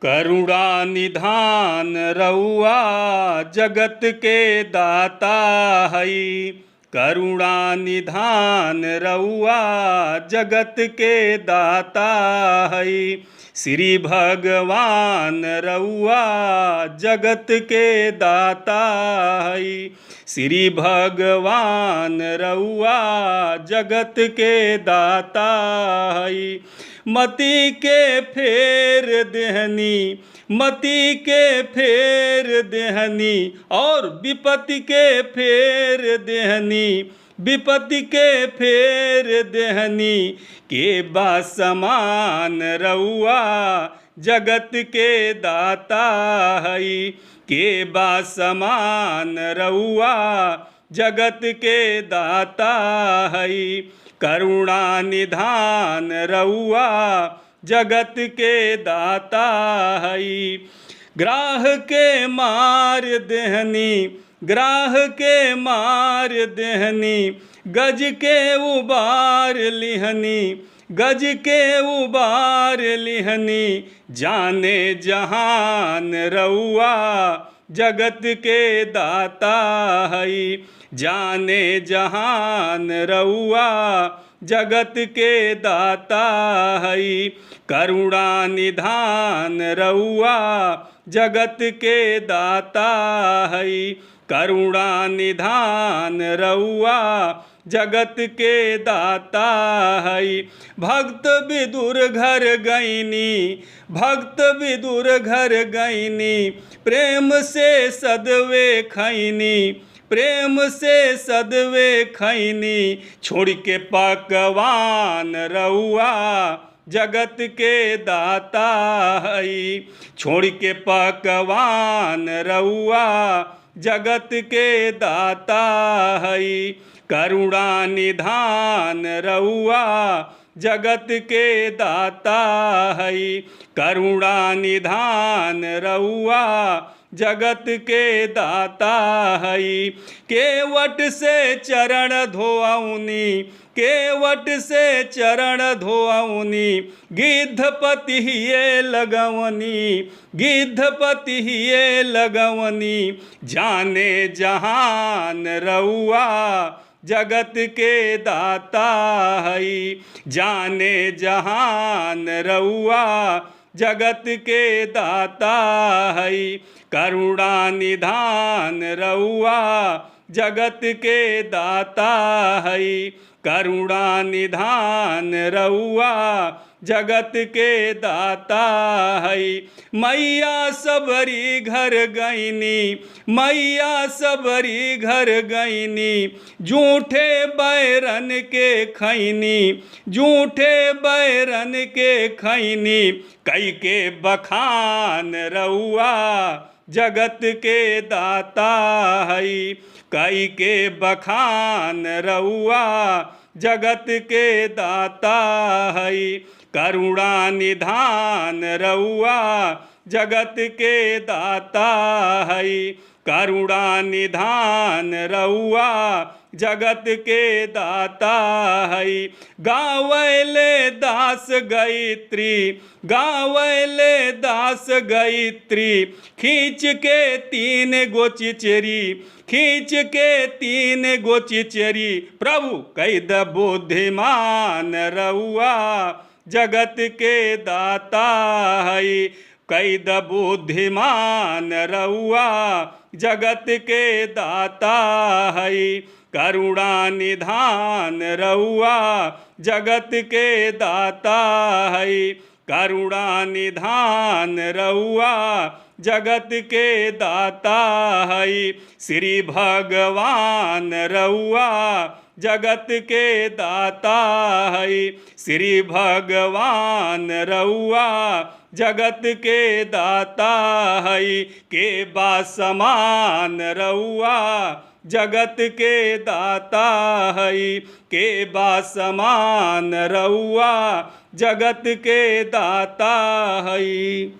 करुणा निधान रउआ जगत के दाता हई। करुणा निधान रउआ जगत के दाता हई। श्री भगवान रउआ जगत के दाता हई। श्री भगवान रउआ जगत के दाता हई। मति के फेर देहनी, मति के फेर देहनी और विपत्ति के फेर देहनी, विपत्ति के फेर देहनी। के बा समान रउआ जगत के दाता हई। के बा समान रउआ जगत के दाता हई। करुणा निधान रउआ जगत के दाता हई। ग्राह के मार देहनी, ग्राह के मार देहनी, गज के उबार लिहनी, गज के उबार लिहनी। जाने जहान रउआ जगत के दाता हई। जाने जहान रउआ जगत के दाता हई। करुणा निधान रउआ जगत के दाता हई। करुणा निधान रउआ जगत के दाता हई। भक्त विदुर घर गईनी, भक्त विदुर घर गईनी, प्रेम से सदवे खैनी, प्रेम से सदवे खैनी। छोड़ के पकवान रउआ जगत के दाता हई। छोड़ के पकवान रउआ जगत के दाता हई। करुणा निधान रउआ जगत के दाता हई। करुणा निधान रउआ जगत के दाता हई। केवट से चरण धोअउनी, केवट से चरण धोअउनी, गिद्धपति ये लगवनी, गिद्धपति ये लगवनी। जाने जहान रउआ जगत के दाता हई। जाने जहान रउआ जगत के दाता हई। करुणा निधान रउआ जगत के दाता हई। करुणा निधान रउआ जगत के दाता हई। मैया सबरी घर गईनी, मैया सबरी घर गईनी, झूठे बैरन के खैनी, झूठे बैरन के खैनी। कई के बखान रउआ जगत के दाता हई। कई के बखान रउआ जगत के दाता हई। करुणा निधान रउआ जगत के दाता हई। करुणा निधान रउआ जगत के दाता हई। गावैले दास गायत्री, गावैले दास गायत्री, खींच के 3 गो चिचरी, खींच के 3 गो चिचरी। प्रभु कैद बुद्धिमान रउआ जगत के दाता हई। कैद बुद्धिमान रउआ जगत के दाता हई। करुणा निधान रउआ जगत के दाता हई। करुणा निधान रउआ जगत के दाता हई। श्री भगवान रउआ जगत के दाता हई। श्री भगवान रउआ जगत के दाता हई। के बा समान रउआ जगत के दाता हई। के बा समान रउआ जगत के दाता हई।